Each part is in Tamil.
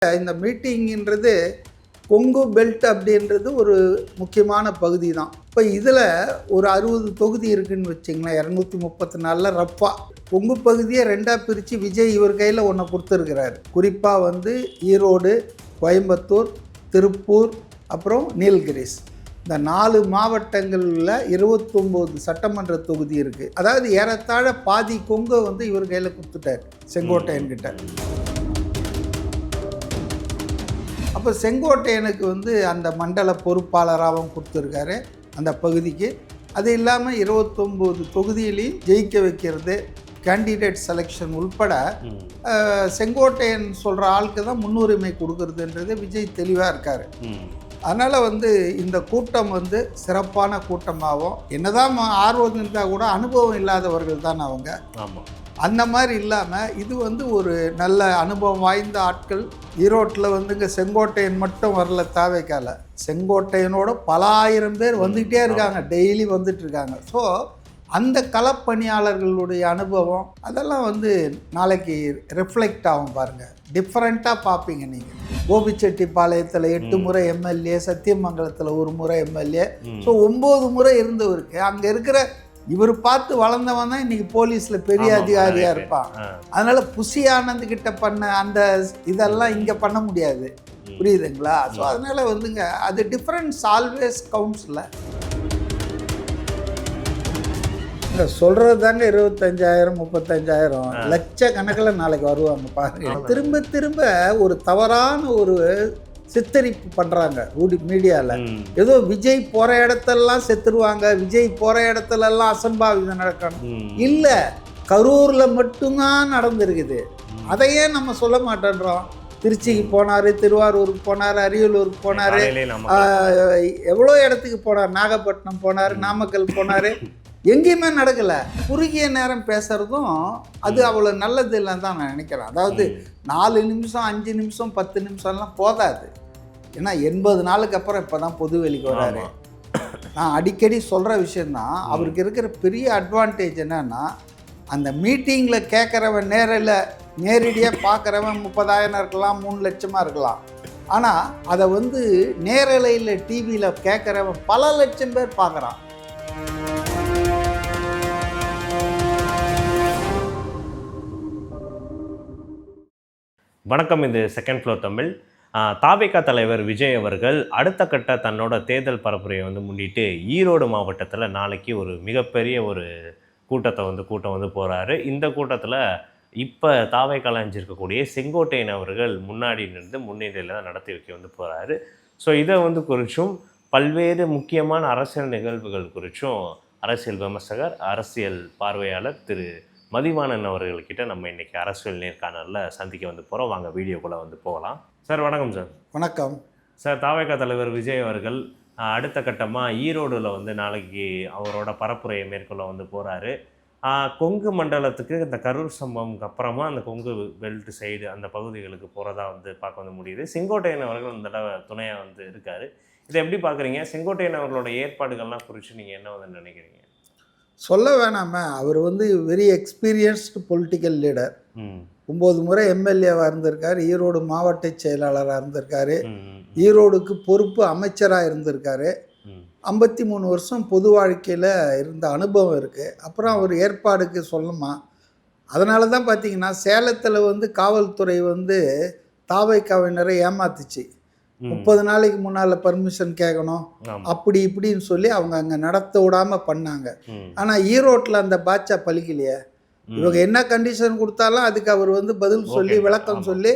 இந்த மீட்டிங்ன்றது கொங்கு பெல்ட் அப்படின்றது ஒரு முக்கியமான பகுதி தான். இப்போ இதில் ஒரு 60 தொகுதி இருக்குதுன்னு வச்சிங்களேன். 234 ரஃபாக கொங்கு பகுதியை ரெண்டாக பிரித்து விஜய் இவர் கையில் ஒன்று கொடுத்துருக்கிறாரு. குறிப்பாக வந்து ஈரோடு, கோயம்புத்தூர், திருப்பூர், அப்புறம் நீலகிரிஸ், இந்த 4 மாவட்டங்களில் 29 சட்டமன்ற தொகுதி இருக்குது. அதாவது ஏறத்தாழ பாதி கொங்கை வந்து இவர் கையில் கொடுத்துட்டார் செங்கோட்டையன்கிட்ட. அப்போ செங்கோட்டையனுக்கு வந்து அந்த மண்டல பொறுப்பாளராகவும் கொடுத்துருக்காரு அந்த பகுதிக்கு. அது இல்லாமல் 29 தொகுதியிலையும் ஜெயிக்க வைக்கிறது, கேண்டிடேட் செலெக்ஷன் உள்பட செங்கோட்டையன் சொல்கிற ஆளுக்கு தான் முன்னுரிமை கொடுக்கறதுன்றது விஜய் தெளிவாக இருக்கார். அதனால் வந்து இந்த கூட்டம் வந்து சிறப்பான கூட்டமாகவும், என்னதான் ஆர்வம் இருந்தால் கூட அனுபவம் இல்லாதவர்கள் தான் அவங்க. ஆமாம், அந்த மாதிரி இல்லாமல் இது வந்து ஒரு நல்ல அனுபவம் வாய்ந்த ஆட்கள். ஈரோட்டில் வந்துங்க செங்கோட்டையன் மட்டும் வரல, தாவேக்கால செங்கோட்டையனோட பல ஆயிரம் பேர் வந்துக்கிட்டே இருக்காங்க, டெய்லி வந்துட்டு இருக்காங்க. ஸோ அந்த களப்பணியாளர்களுடைய அனுபவம் அதெல்லாம் வந்து நாளைக்கு ரிஃப்ளெக்ட் ஆகும். பாருங்கள், டிஃப்ரெண்ட்டாக பார்ப்பீங்க நீங்கள். கோபிச்செட்டிப்பாளையத்தில் 8 முறை எம்எல்ஏ, சத்தியமங்கலத்தில் 1 முறை எம்எல்ஏ, ஸோ 9 முறை இருந்தவருக்கு அங்கே இருக்கிற இவர் பார்த்து வளர்ந்தவன் தான் இன்றைக்கி போலீஸில் பெரிய அதிகாரியாக இருப்பான். அதனால் புஷி ஆனந்த் கிட்ட பண்ண அந்த இதெல்லாம் இங்கே பண்ண முடியாது, புரியுதுங்களா? ஸோ அதனால் வந்துங்க அது டிஃப்ரெண்ட்ஸ் ஆல்வேஸ் கவுண்ட்ஸில் சொல்கிறது தாங்க. 25,000 35,000 லட்சக்கணக்கில் நாளைக்கு வருவாங்க பாருங்க. திரும்ப திரும்ப ஒரு தவறான ஒரு சித்தரிப்பு பண்ணுறாங்க மீடியாவில். ஏதோ விஜய் போகிற இடத்தெல்லாம் செத்துருவாங்க, விஜய் போகிற இடத்துலலாம் அசம்பாவிதம் நடக்கணும். இல்லை, கரூரில் மட்டும்தான் நடந்திருக்குது. அதையே நம்ம சொல்ல மாட்டேன்றோம். திருச்சிக்கு போனார், திருவாரூருக்கு போனார், அரியலூருக்கு போனார், எவ்வளோ இடத்துக்கு போனார், நாகப்பட்டினம் போனார், நாமக்கல் போனார், எங்கேயுமே நடக்கலை. குறுகிய நேரம் பேசுகிறதும் அது அவ்வளோ நல்லது இல்லைன்னு தான் நான் நினைக்கிறேன். அதாவது 4 நிமிஷம் 5 நிமிஷம் 10 நிமிஷம்லாம் போதாது. ஏன்னா 80 நாளுக்கு அப்புறம் இப்போ தான் பொது வெளிக்கு வராரு. நான் அடிக்கடி சொல்கிற விஷயந்தான், அவருக்கு இருக்கிற பெரிய அட்வான்டேஜ் என்னன்னா, அந்த மீட்டிங்கில் கேட்குறவன் நேரடியாக பார்க்குறவன் 30,000 இருக்கலாம், 3 லட்சமாக இருக்கலாம். ஆனால் அதை வந்து நேரலையில் டிவியில் கேட்குறவன் பல லட்சம் பேர் பார்க்குறான். வணக்கம், இது செகண்ட் ஃப்ளோர் தமிழ். தாவேகா தலைவர் விஜய் அவர்கள் அடுத்த கட்ட தன்னோட தேர்தல் பரப்புரையை வந்து முன்னிட்டு ஈரோடு மாவட்டத்தில் நாளைக்கு ஒரு மிகப்பெரிய ஒரு கூட்டம் வந்து போகிறாரு. இந்த கூட்டத்தில் இப்போ தாவேகால அஞ்சிருக்கக்கூடிய செங்கோட்டையன் அவர்கள் முன்னாடி நின்று முன்னிலையில் தான் நடத்தி வைக்க வந்து போகிறாரு. ஸோ இதை வந்து குறித்தும் பல்வேறு முக்கியமான அரசியல் நிகழ்வுகள் குறித்தும் அரசியல் விமர்சகர், அரசியல் பார்வையாளர் திரு மதிவாணன் அவர்கள்கிட்ட நம்ம இன்றைக்கி அரசியல் நேர்காணலில் சந்திக்க வந்து போகிறோம். வாங்க வீடியோக்குள்ளே வந்து போகலாம். சார் வணக்கம். சார் வணக்கம். சார், தாவேகா தலைவர் விஜய் அவர்கள் அடுத்த கட்டமாக ஈரோடில் வந்து நாளைக்கு அவரோட பரப்புரையை மேற்கொள்ள வந்து போகிறாரு. கொங்கு மண்டலத்துக்கு இந்த கரூர் சம்பவம்க்கு அப்புறமா அந்த கொங்கு பெல்ட் சைடு அந்த பகுதிகளுக்கு போகிறதா வந்து பார்க்க வந்து முடியுது. செங்கோட்டையன் அவர்கள் இந்த தடவை துணையாக வந்து இருக்கார். இதை எப்படி பார்க்குறீங்க? செங்கோட்டையன் அவர்களோட ஏற்பாடுகள்லாம் குறித்து நீங்கள் என்ன வந்து நினைக்கிறீங்க? சொல்ல வேணாமே, அவர் வந்து வெரி எக்ஸ்பீரியன்ஸ்டு பொலிட்டிக்கல் லீடர். 9 முறை எம்எல்ஏவாக இருந்திருக்காரு, ஈரோடு மாவட்ட செயலாளராக இருந்திருக்காரு, ஈரோடுக்கு பொறுப்பு அமைச்சராக இருந்திருக்காரு, 53 வருஷம் பொது வாழ்க்கையில் இருந்த அனுபவம் இருக்குது. அப்புறம் அவர் ஏற்பாடுக்கு சொல்லணுமா? அதனால தான் பார்த்தீங்கன்னா சேலத்தில் வந்து காவல்துறை வந்து தாவேகாவினரை ஏமாத்துச்சு. 30 நாளைக்கு முன்னால் பர்மிஷன் கேட்கணும், அப்படி இப்படின்னு சொல்லி அவங்க அங்கே நடத்த விடாமல் பண்ணாங்க. ஆனால் ஈரோட்டில் அந்த பாட்சா பலிக்கலையே. இவங்க என்ன கண்டிஷன் கொடுத்தாலும் அதுக்கு அவர் வந்து பதில் சொல்லி விளக்கம் சொல்லி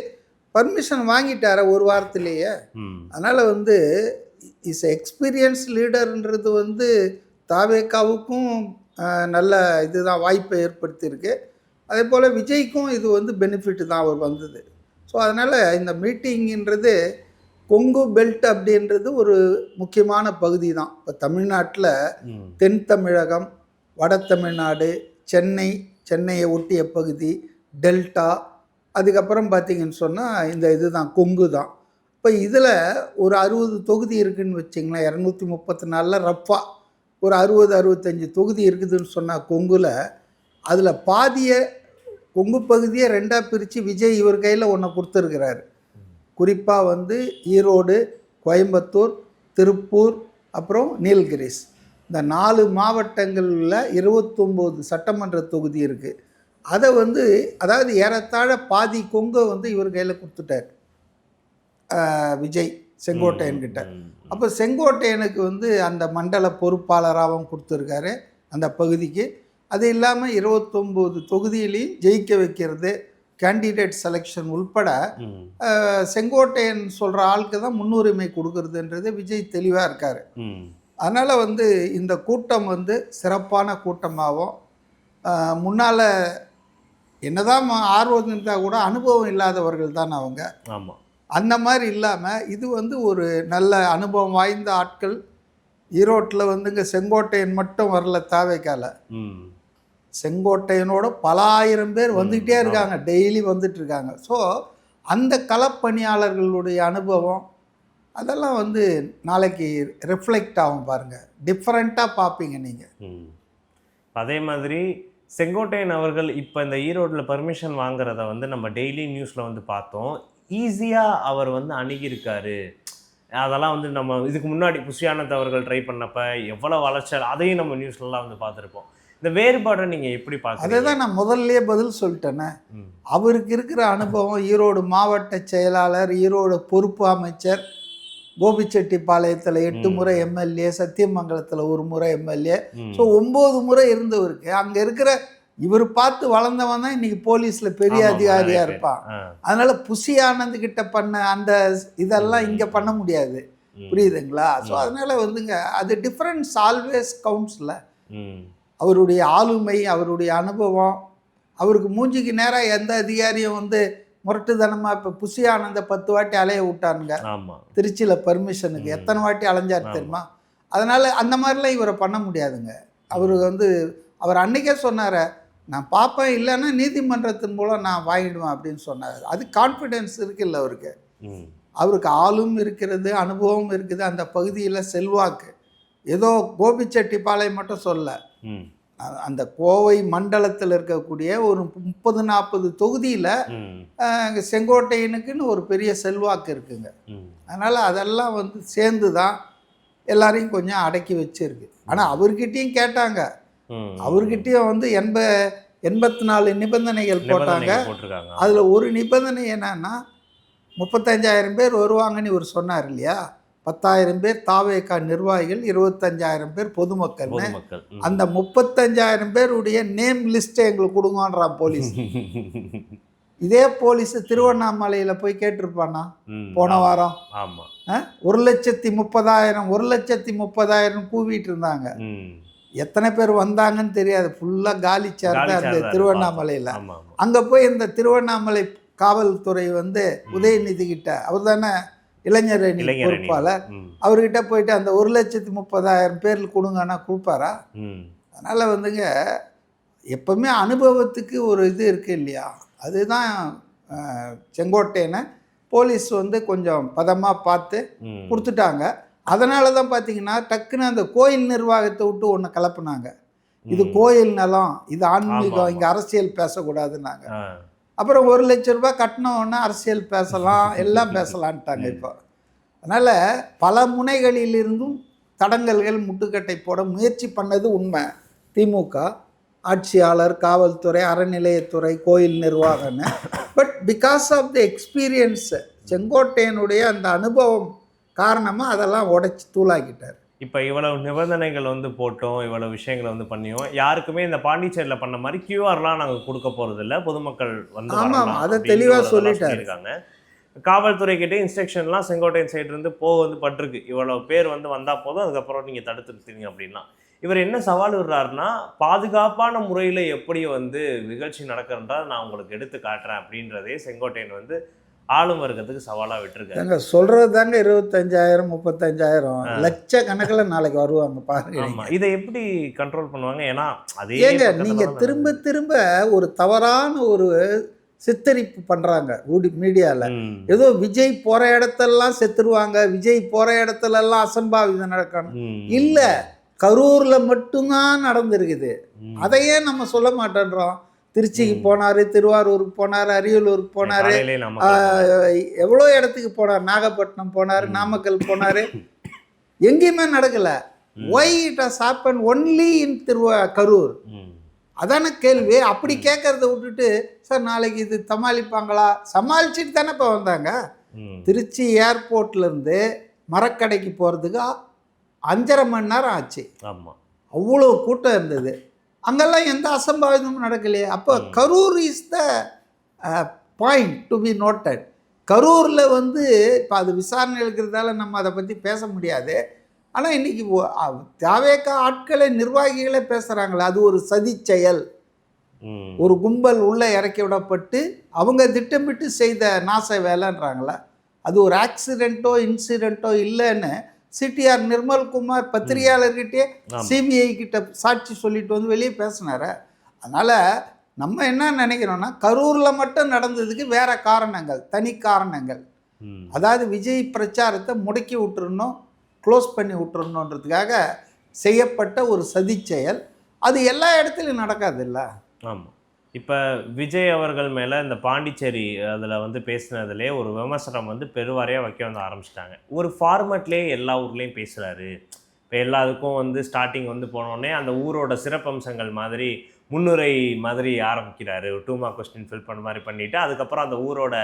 பர்மிஷன் வாங்கிட்டார ஒரு வாரத்திலேயே. அதனால் வந்து இஸ் எக்ஸ்பீரியன்ஸ் லீடர்ன்றது வந்து தாவேகாவுக்கும் நல்ல இதுதான் வாய்ப்பை ஏற்படுத்தியிருக்கு. அதே போல் விஜய்க்கும் இது வந்து பெனிஃபிட் தான் அவர் வந்தது. ஸோ அதனால் இந்த மீட்டிங்ன்றது கொங்கு பெல்ட் அப்படின்றது ஒரு முக்கியமான பகுதி தான். இப்போ தமிழ்நாட்டில் தென் தமிழகம், வட தமிழ்நாடு, சென்னையை ஒட்டிய பகுதி, டெல்டா, அதுக்கப்புறம் பார்த்திங்கன்னு சொன்னால் இந்த இதுதான் கொங்கு தான். இப்போ இதில் ஒரு 60 தொகுதி இருக்குதுன்னு வச்சிங்களேன். 234 ரஃபாக ஒரு 60-65 தொகுதி இருக்குதுன்னு சொன்னால் கொங்குல, அதில் பாதியை கொங்கு பகுதியை ரெண்டாக பிரித்து விஜய் இவர் கையில் ஒன்று கொடுத்துருக்கிறாரு. குறிப்பாக வந்து ஈரோடு, கோயம்புத்தூர், திருப்பூர், அப்புறம் நீலகிரிஸ், இந்த 4 மாவட்டங்களில் 29 சட்டமன்ற தொகுதி இருக்குது. அதை வந்து அதாவது ஏறத்தாழ பாதி கொங்கை வந்து இவர் கையில் கொடுத்துட்டார் விஜய் செங்கோட்டையன்கிட்ட. அப்போ செங்கோட்டையனுக்கு வந்து அந்த மண்டல பொறுப்பாளராகவும் கொடுத்துருக்காரு அந்த பகுதிக்கு. அது இல்லாமல் 29 தொகுதியிலையும் ஜெயிக்க வைக்கிறது, கேண்டிடேட் செலெக்ஷன் உள்பட செங்கோட்டையன் சொல்கிற ஆளுக்கு தான் முன்னுரிமை கொடுக்கறதுன்றது விஜய் தெளிவாக இருக்கார். அதனால் வந்து இந்த கூட்டம் வந்து சிறப்பான கூட்டமாகவும், முன்னால் என்னதான் ஆர்வம் இருந்தால் கூட அனுபவம் இல்லாதவர்கள் தான் அவங்க. ஆமாம், அந்த மாதிரி இல்லாமல் இது வந்து ஒரு நல்ல அனுபவம் வாய்ந்த ஆட்கள். ஈரோட்டில் வந்துங்க செங்கோட்டையன் மட்டும் வரல, தாவேக்கால செங்கோட்டையனோட பல ஆயிரம் பேர் வந்துக்கிட்டே இருக்காங்க, டெய்லி வந்துட்டு இருக்காங்க. ஸோ அந்த களப்பணியாளர்களுடைய அனுபவம் அதெல்லாம் வந்து நாளைக்கு ரிஃப்ளெக்ட் ஆகும் பாருங்கள், டிஃப்ரெண்ட்டாக பார்ப்பீங்க நீங்கள். அதே மாதிரி செங்கோட்டையன் அவர்கள் இப்போ இந்த ஈரோட்டில் பர்மிஷன் வாங்குறத வந்து நம்ம டெய்லி நியூஸில் வந்து பார்த்தோம். ஈஸியாக அவர் வந்து அணுகியிருக்காரு. அதெல்லாம் வந்து நம்ம இதுக்கு முன்னாடி புஷியானந்த் அவர்கள் ட்ரை பண்ணப்போ எவ்வளோ வளர்ச்சி, அதையும் நம்ம நியூஸ்லலாம் வந்து பார்த்துருப்போம். இந்த வேறுபாடை நீங்கள் எப்படி பார்க்குறீங்க? அதை தான் நான் முதல்லையே பதில் சொல்லிட்டேனே. அவருக்கு இருக்கிற அனுபவம், ஈரோடு மாவட்ட செயலாளர், ஈரோடு பொறுப்பு அமைச்சர், கோபிச்செட்டிப்பாளையத்தில் 8 முறை எம்எல்ஏ, சத்தியமங்கலத்தில் 1 முறை எம்எல்ஏ, ஸோ 9 முறை இருந்தவருக்கு அங்கே இருக்கிற இவர் பார்த்து வளர்ந்தவன் தான் இன்னைக்கு போலீஸில் பெரிய அதிகாரியாக இருப்பான். அதனால புஷி ஆனந்த் கிட்ட பண்ண அந்த இதெல்லாம் இங்கே பண்ண முடியாது, புரியுதுங்களா? ஸோ அதனால வந்துங்க அது டிஃப்ரென்ஸ் ஆல்வேஸ் கவுண்ட்ஸில். அவருடைய ஆளுமை, அவருடைய அனுபவம், அவருக்கு மூஞ்சிக்கு நேராக எந்த அதிகாரியும் வந்து முரட்டுத்தனமாக இப்போ புஷி ஆனந்த 10 வாட்டி அலைய விட்டானுங்க திருச்சியில் பர்மிஷனுக்கு, எத்தனை வாட்டி அலைஞ்சார் தெரியுமா? அதனால் அந்த மாதிரிலாம் இவரை பண்ண முடியாதுங்க. அவர் வந்து அவர் அன்றைக்கே சொன்னார், நான் பார்ப்பேன், இல்லைன்னா நீதிமன்றத்தின் மூலம் நான் வாங்கிடுவேன் அப்படின்னு சொன்னார். அது கான்ஃபிடென்ஸ் இருக்குல்ல அவருக்கு. அவருக்கு ஆளும் இருக்கிறது, அனுபவம் இருக்குது, அந்த பகுதியில் செல்வாக்கு. ஏதோ கோபிச்செட்டிப்பாளையம் மட்டும் சொல்ல, அந்த கோவை மண்டலத்தில் இருக்கக்கூடிய ஒரு 30-40 தொகுதியில் செங்கோட்டையனுக்குன்னு ஒரு பெரிய செல்வாக்கு இருக்குங்க. அதனால் அதெல்லாம் வந்து சேர்ந்து தான் எல்லாரையும் கொஞ்சம் அடக்கி வச்சிருக்கு. ஆனால் அவர்கிட்டையும் கேட்டாங்க, அவர்கிட்டயும் வந்து 84 நிபந்தனைகள் போட்டாங்க. அதில் ஒரு நிபந்தனை என்னன்னா 35,000 பேர் வருவாங்கன்னு இவர் சொன்னார் இல்லையா, 10,000 பேர் தாவேகா நிர்வாகிகள், 25,000 பேர் பொதுமக்கள்னு. அந்த 35,000 பேருடைய நேம் லிஸ்ட்டை எங்களுக்கு கொடுங்கன்றான் போலீஸ். இதே போலீஸ் திருவண்ணாமலையில் போய் கேட்டிருப்பானா போன வாரம்? 1,30,000 கூவிட்டு இருந்தாங்க. எத்தனை பேர் வந்தாங்கன்னு தெரியாது, ஃபுல்லாக காலி சேர்ந்தா அந்த திருவண்ணாமலையில். அங்கே போய் இந்த திருவண்ணாமலை காவல்துறை வந்து உதயநிதி கிட்ட, அவர் தானே இளைஞர் அணி பொறுப்பாளர், அவர்கிட்ட போயிட்டு அந்த 1,30,000 பேரில் கொடுங்கன்னா கொடுப்பாரா? அதனால் வந்துங்க எப்பவுமே அனுபவத்துக்கு ஒரு இது இருக்குது இல்லையா, அதுதான் செங்கோட்டையனை போலீஸ் வந்து கொஞ்சம் பதமாக பார்த்து கொடுத்துட்டாங்க. அதனால தான் பார்த்தீங்கன்னா டக்குன்னு அந்த கோயில் நிர்வாகத்தை விட்டு ஒன்று கலப்புனாங்க. இது கோயில் நிலம், இது ஆன்மீகம், இங்கே அரசியல் பேசக்கூடாதுன்னாங்க. அப்புறம் 1 லட்ச ரூபாய் கட்டினோன்னா அரசியல் பேசலாம், எல்லாம் பேசலான்ட்டாங்க இப்போ. அதனால் பல முனைகளிலிருந்தும் தடங்கல்கள் முட்டுக்கட்டை போட முயற்சி பண்ணது உண்மை. திமுக ஆட்சியாளர், காவல்துறை, அறநிலையத்துறை, கோயில் நிர்வாகம்னு. But because of the experience, செங்கோட்டையனுடைய அந்த அனுபவம் காரணமாக அதெல்லாம் உடைச்சி தூளாக்கிட்டார். இப்போ இவ்வளவு நிபந்தனைகள் வந்து போட்டோம், இவ்வளவு விஷயங்களை வந்து பண்ணியும் யாருக்குமே இந்த பாண்டிச்சேரியில் பண்ண மாதிரி கியூஆர்லாம் நாங்கள் கொடுக்க போகிறது இல்லை, பொதுமக்கள் வந்து ஆமாம் அதை தெளிவாக சொல்லிட்டாங்க. காவல்துறை கிட்டே இன்ஸ்ட்ரக்ஷன்லாம் செங்கோட்டையன் சைடு இருந்து வந்து பட்டிருக்கு, இவ்வளோ பேர் வந்து வந்தால் போதும், அதுக்கப்புறம் நீங்கள் தடுத்து நிறுத்துவீங்க அப்படின்னா. இவர் என்ன சவால் விடுறாருன்னா, பாதுகாப்பான முறையில் எப்படி வந்து நிகழ்ச்சி நடக்கிறன்றதை நான் உங்களுக்கு எடுத்து காட்டுறேன் அப்படின்றதே செங்கோட்டையன் வந்து ஆளும் வர்க்கத்துக்கு சவாலாக விட்டுருக்காங்க. எங்க சொல்கிறது தாங்க 25,000 35,000 லட்சக்கணக்கில் நாளைக்கு வருவாங்க பாருங்க. ஆமாம், இதை எப்படி கண்ட்ரோல் பண்ணுவாங்க? ஏன்னா அதே நீங்கள் திரும்ப திரும்ப ஒரு தவறான ஒரு சித்தரிப்பு பண்ணுறாங்க மீடியாவில். ஏதோ விஜய் போகிற இடத்தெல்லாம் செத்துருவாங்க, விஜய் போகிற இடத்துலலாம் அசம்பாவிதம் நடக்கணும். இல்லை, கரூரில் மட்டும்தான் நடந்திருக்குது. அதையே நம்ம சொல்ல மாட்டேன்றோம். திருச்சிக்கு போனார், திருவாரூருக்கு போனார், அரியலூருக்கு போனார், காலையிலே நமக்கு எவ்வளோ இடத்துக்கு போனார், நாகப்பட்டினம் போனார், நாமக்கல் போனார். எங்கேயுமே நடக்கலை. Why it has happen only in Karur? அதான கேள்வி. அப்படி கேட்கறத விட்டுட்டு சார் நாளைக்கு இது சமாளிப்பாங்களா? சமாளிச்சுட்டு தானே இப்போ வந்தாங்க. திருச்சி ஏர்போர்ட்லேருந்து மரக்கடைக்கு போகிறதுக்கு 5.5 மணி நேரம் ஆச்சு. ஆமாம், அவ்வளோ கூட்டம் இருந்தது. அங்கெல்லாம் எந்த அசம்பாவிதமும் நடக்கலையே. அப்போ Karur is the point to be noted. கரூரில் வந்து இப்போ அது விசாரணை இருக்கிறதால நம்ம அதை பற்றி பேச முடியாது. ஆனால் இன்றைக்கி தாவேக்கா ஆட்களை நிர்வாகிகளே பேசுகிறாங்களே, அது ஒரு சதி செயல். ஒரு கும்பல் உள்ளே இறக்கி விடப்பட்டு அவங்க திட்டமிட்டு செய்த நாச வேலைன்றாங்களே, அது ஒரு ஆக்சிடெண்ட்டோ இன்சிடெண்ட்டோ இல்லைன்னு சிடிஆர் நிர்மல்குமார் பத்திரிகையாளர்கிட்டே சிபிஐ கிட்ட சாட்சி சொல்லிட்டு வந்து வெளியே பேசினார். அதனால் நம்ம என்ன நினைக்கிறோன்னா, கரூரில் மட்டும் நடந்ததுக்கு வேறு காரணங்கள், தனி காரணங்கள். அதாவது விஜய் பிரச்சாரத்தை முடக்கி விட்டுருணும், க்ளோஸ் பண்ணி விட்டுறணுன்றதுக்காக செய்யப்பட்ட ஒரு சதி செயல். அது எல்லா இடத்துலையும் நடக்காது இல்லை. ஆமாம். இப்போ விஜய் அவர்கள் மேலே இந்த பாண்டிச்சேரி அதில் வந்து பேசினதுலே ஒரு விமர்சனம் வந்து பெருவாரியாக வைக்க வந்து ஆரம்பிச்சிட்டாங்க. ஒரு ஃபார்மேட்லேயே எல்லா ஊர்லேயும் பேசுகிறாரு. இப்போ எல்லாத்துக்கும் வந்து ஸ்டார்டிங் வந்து போனோடனே அந்த ஊரோட சிறப்பம்சங்கள் மாதிரி முன்னுரை மாதிரி ஆரம்பிக்கிறாரு. 2 மார்க் கொஸ்டின் ஃபில் பண்ண மாதிரி பண்ணிவிட்டு அதுக்கப்புறம் அந்த ஊரோட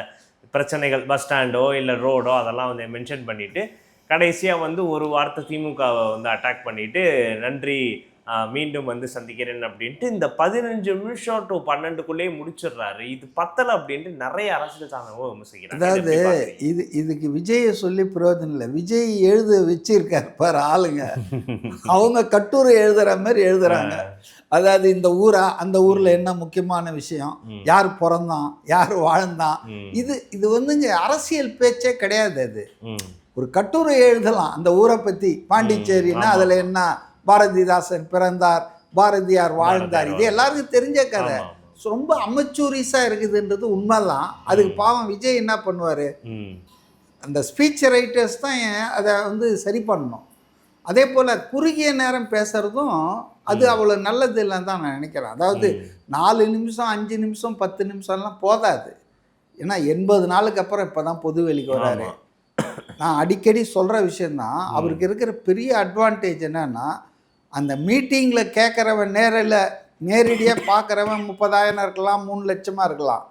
பிரச்சனைகள், பஸ் ஸ்டாண்டோ இல்லை ரோடோ அதெல்லாம் வந்து மென்ஷன் பண்ணிவிட்டு கடைசியாக வந்து ஒரு வார்த்தை திமுகவை வந்து அட்டாக் பண்ணிவிட்டு நன்றி மீண்டும் வந்து சந்திக்கிறேன் அப்படின்ட்டு இந்த 15 நிமிஷம் டு 12க்குள்ளேயே முடிச்சிடுறாரு. இது பத்தலை அப்படின்ட்டு நிறைய அரசியல் சாதனமும் விமர்சிக்கிறாங்க. அதாவது இதுக்கு விஜயை சொல்லி பிரயோஜனம் இல்லை. விஜய் எழுத வச்சிருக்காரு பாரு ஆளுங்க, அவங்க கட்டுரை எழுதுற மாதிரி எழுதுறாங்க. அதாவது இந்த ஊரா, அந்த ஊரில் என்ன முக்கியமான விஷயம், யார் பிறந்தான், யார் வாழ்ந்தான், இது வந்துங்க அரசியல் பேச்சே கிடையாது. அது ஒரு கட்டுரை எழுதலாம் அந்த ஊரை பற்றி. பாண்டிச்சேரின்னா அதில் என்ன, பாரதிதாசன் பிறந்தார், பாரதியார் வாழ்ந்தார், இது எல்லாருக்கும் தெரிஞ்ச கதை. ரொம்ப அமச்சூரிஸாக இருக்குதுன்றது உண்மைதான். அதுக்கு பாவம் விஜய் என்ன பண்ணுவார், அந்த ஸ்பீச் ரைட்டர்ஸ் தான் அதை வந்து சரி பண்ணணும். அதே போல் குறுகிய நேரம் பேசுகிறதும் அது அவ்வளோ நல்லது இல்லைன்னு தான் நான் நினைக்கிறேன். அதாவது 4 நிமிஷம் 5 நிமிஷம் 10 நிமிஷம்லாம் போதாது. ஏன்னா 80 நாளுக்கு அப்புறம் இப்போ தான் பொது வெளிக்கு வராரு. நான் அடிக்கடி சொல்கிற விஷயந்தான், அவருக்கு இருக்கிற பெரிய அட்வான்டேஜ் என்னன்னா, அந்த மீட்டிங்கில் கேட்குறவன் நேரடியாக பார்க்குறவன் 30,000 இருக்கலாம், 3 லட்சமாக இருக்கலாம்.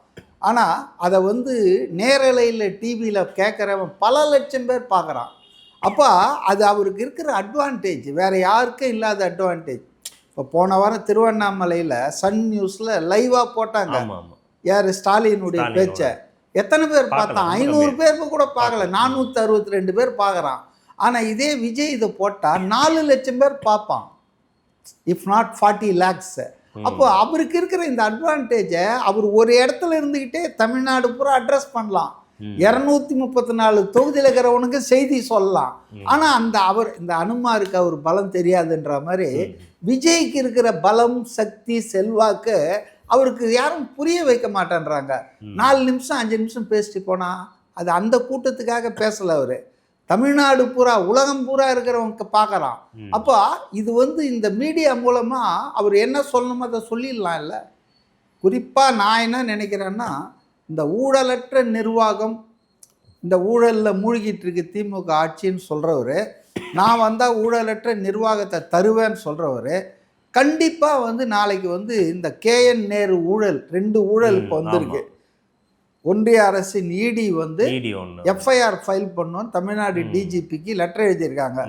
ஆனால் அதை வந்து நேரலையில் டிவியில் கேட்குறவன் பல லட்சம் பேர் பார்க்குறான். அப்போ அது அவருக்கு இருக்கிற அட்வான்டேஜ், வேறு யாருக்கும் இல்லாத அட்வான்டேஜ். இப்போ போன வாரம் திருவண்ணாமலையில் சன் நியூஸில் லைவாக போட்டாங்க யார் ஸ்டாலினுடைய பேச்சை. எத்தனை பேர் பார்த்தான்? 500 பேருக்கு கூட பார்க்கல, 462 பேர் பார்க்குறான். ஆனால் இதே விஜய் இதை போட்டால் 4 லட்சம் பேர் பார்ப்பான், இஃப் நாட் 40 lakhs. அப்போ அவருக்கு இருக்கிற இந்த அட்வான்டேஜை அவர் ஒரு இடத்துல இருந்துக்கிட்டே தமிழ்நாடு பூரா அட்ரஸ் பண்ணலாம். 234 தொகுதியில் இருக்கிறவனுக்கு செய்தி சொல்லலாம். ஆனால் இந்த அனுமாருக்கு அவர் பலம் தெரியாதுன்ற மாதிரி விஜய்க்கு இருக்கிற பலம், சக்தி, செல்வாக்கு அவருக்கு யாரும் புரிய வைக்க மாட்டேன்றாங்க. 4 நிமிஷம் 5 நிமிஷம் பேசிட்டு போனால் அது அந்த கூட்டத்துக்காக பேசலை. அவர் தமிழ்நாடு பூரா, உலகம் பூரா இருக்கிறவங்க பார்க்குறான். அப்போ இது வந்து இந்த மீடியா மூலமாக அவர் என்ன சொல்லணுமோ அதை சொல்லிடலாம் இல்லை. குறிப்பாக நான் என்ன நினைக்கிறேன்னா, இந்த ஊழலற்ற நிர்வாகம், இந்த ஊழலில் மூழ்கிட்டு இருக்கு திமுக ஆட்சின்னு சொல்கிறவர், நான் வந்தால் ஊழலற்ற நிர்வாகத்தை தருவேன்னு சொல்கிறவர், கண்டிப்பாக வந்து நாளைக்கு வந்து இந்த KN நேரு ஊழல் 2 ஊழல் இப்போ வந்திருக்கு. ஒன்றிய அரசின் இடி வந்து எஃப்ஐஆர் ஃபைல் பண்ணோம், தமிழ்நாடு டிஜிபிக்கு லெட்டர் எழுதியிருக்காங்க.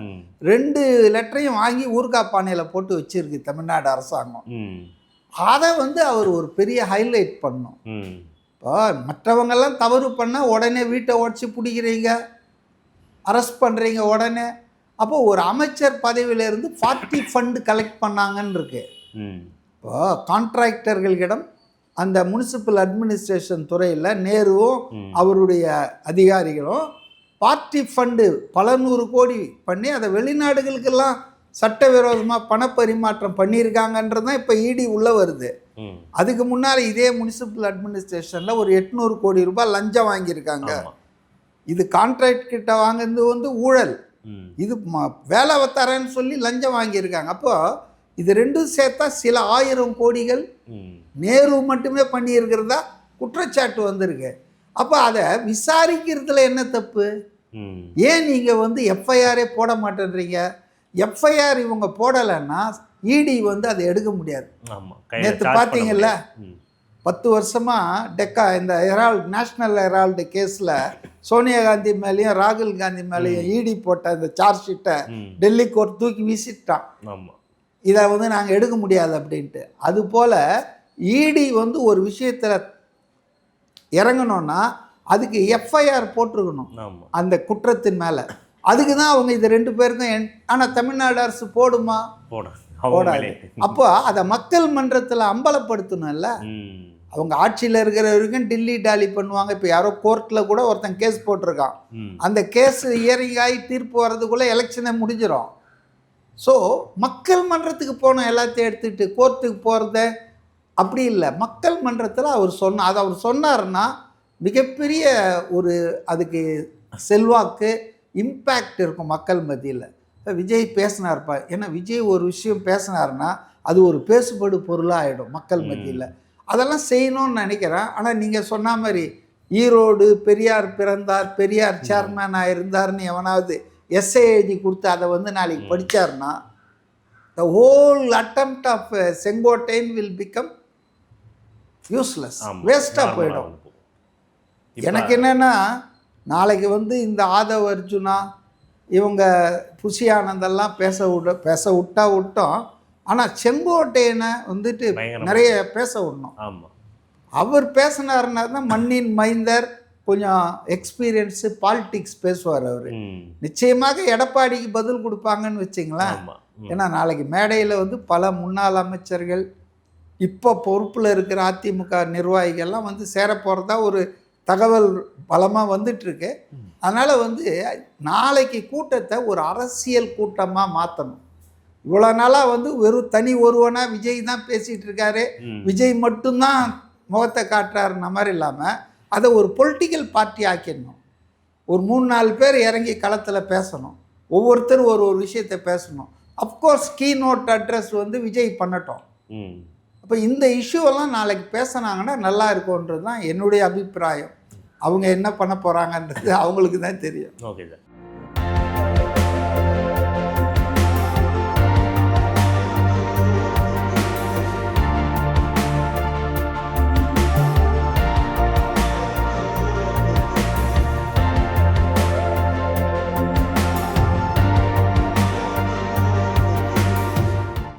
2 லெட்டரையும் வாங்கி ஊர்கா பானையில் போட்டு வச்சிருக்கு தமிழ்நாடு அரசாங்கம். அதை வந்து அவர் ஒரு பெரிய ஹைலைட் பண்ணணும். இப்போ மற்றவங்கெல்லாம் தவறு பண்ணால் உடனே வீட்டை உடச்சி பிடிக்கிறீங்க, அரெஸ்ட் பண்ணுறீங்க உடனே. அப்போ ஒரு அமைச்சர் பதவியிலேருந்து 40 ஃபண்டு கலெக்ட் பண்ணாங்கன்னு இருக்கு. இப்போ கான்ட்ராக்டர்களிடம் அந்த முனிசிபல் அட்மினிஸ்ட்ரேஷன் துறையில் நேருவும் அவருடைய அதிகாரிகளும் 40 ஃபண்டு பல 100 கோடி பண்ணி அதை வெளிநாடுகளுக்கெல்லாம் சட்டவிரோதமாக பணப்பரிமாற்றம் பண்ணியிருக்காங்கன்றது தான் இப்போ இடி உள்ளே வருது. அதுக்கு முன்னால் இதே முனிசிபல் அட்மினிஸ்ட்ரேஷனில் ஒரு 800 கோடி ரூபாய் லஞ்சம் வாங்கியிருக்காங்க. இது கான்ட்ராக்ட் கிட்ட வாங்குறது வந்து ஊழல், இது வேலை தரேன்னு சொல்லி லஞ்சம் வாங்கியிருக்காங்க. அப்போது இது ரெண்டும் சேர்த்தா சில 1000 கோடிகள் நேரு மட்டுமே பண்ணியிருக்கிறதா குற்றச்சாட்டு வந்திருக்கு. அப்போ அதை விசாரிக்கிறதுல என்ன தப்பு? ஏன் நீங்கள் வந்து எஃப்ஐஆரே போட மாட்டேன்றீங்க? எஃப்ஐஆர் இவங்க போடலைன்னா இடி வந்து அதை எடுக்க முடியாது. நேற்று பார்த்தீங்கல்ல, 10 வருஷமாக இந்த நேஷ்னல் ஹெரால்டு கேஸில் சோனியா காந்தி மேலேயும் ராகுல் காந்தி மேலேயும் இடி போட்ட இந்த சார்ஜ் ஷீட்டை டெல்லி கோர்ட் தூக்கி வீசிட்டான். இதை வந்து நாங்கள் எடுக்க முடியாது அப்படின்ட்டு. அதுபோல் இடி வந்து ஒரு விஷயத்தில் இறங்கணும்னா அதுக்கு எஃப்ஐஆர் போட்டிருக்கணும் அந்த குற்றத்தின் மேலே. அதுக்கு தான் அவங்க இது 2 பேருக்கும். ஆனால் தமிழ்நாடு அரசு போடுமா? போடாது. அப்போ அதை மக்கள் மன்றத்தில் அம்பலப்படுத்தணும்ல. அவங்க ஆட்சியில் இருக்கிற வரைக்கும் டில்லி டாலி பண்ணுவாங்க. இப்போ யாரோ கோர்ட்டில் கூட ஒருத்தன் கேஸ் போட்டிருக்கான். அந்த கேஸ் ஹியரிங் ஆகி தீர்ப்பு வர்றதுக்குள்ளே எலெக்ஷனை முடிஞ்சிடும். ஸோ மக்கள் மன்றத்துக்கு போனோம், எல்லாத்தையும் எடுத்துகிட்டு கோர்ட்டுக்கு போகிறத அப்படி இல்லை. மக்கள் மன்றத்தில் அவர் சொன்னார்னா மிகப்பெரிய ஒரு அதுக்கு செல்வாக்கு இம்பேக்ட் இருக்கும் மக்கள் மத்தியில். விஜய் பேசினார்ப்பா, ஏன்னா விஜய் ஒரு விஷயம் பேசினார்னா அது ஒரு பேசுபடு பொருளாக ஆகிடும் மக்கள் மத்தியில். அதெல்லாம் செய்யணும்னு நினைக்கிறேன். ஆனால் நீங்கள் சொன்ன மாதிரி ஈரோடு பெரியார் பிறந்தார், பெரியார் சேர்மேனாக இருந்தார்னு எவனாவது எஸ்ஏ எழுதி கொடுத்து அதை வந்து நாளைக்கு படித்தார்னா the whole attempt of Sengottaiyan will become useless, வேஸ்ட்டாக போயிடும். எனக்கு என்னென்னா, நாளைக்கு வந்து இந்த ஆதவ் அர்ஜுனா இவங்க புஷி ஆனந்தெல்லாம் பேச விட்டோம். ஆனால் செங்கோட்டையனை வந்துட்டு நிறைய பேச விடணும். அவர் பேசினாருன்னா தான் மண்ணின் மைந்தர், கொஞ்சம் எக்ஸ்பீரியன்ஸு, பாலிடிக்ஸ் பேசுவார் அவர். நிச்சயமாக எடப்பாடிக்கு பதில் கொடுப்பாங்கன்னு வச்சிங்களேன். ஏன்னா நாளைக்கு மேடையில் வந்து பல முன்னாள் அமைச்சர்கள், இப்போ பொறுப்பில் இருக்கிற அதிமுக நிர்வாகிகள்லாம் வந்து சேர போகிறதா ஒரு தகவல் பலமாக வந்துட்டுருக்கு. அதனால் வந்து நாளைக்கு கூட்டத்தை ஒரு அரசியல் கூட்டமாக மாற்றணும். இவ்வளோ நாளாக வந்து வெறும் தனி ஒருவனாக விஜய் தான் பேசிகிட்டு இருக்காரு, விஜய் மட்டும்தான் முகத்தை காட்டுறாருன்ன மாதிரி இல்லாமல் அதை ஒரு பொலிட்டிக்கல் பார்ட்டி ஆக்கிடணும். ஒரு 3-4 பேர் இறங்கி களத்தில் பேசணும், ஒவ்வொருத்தரும் ஒரு விஷயத்தை பேசணும். அஃப்கோர்ஸ் கீ நோட் அட்ரஸ் வந்து விஜய் பண்ணட்டும். அப்போ இந்த இஷ்யூவெல்லாம் நாளைக்கு பேசினாங்கன்னா நல்லா இருக்கும்ன்றது தான் என்னுடைய அபிப்பிராயம். அவங்க என்ன பண்ண போகிறாங்கன்றது அவங்களுக்கு தான் தெரியும். Okay sir.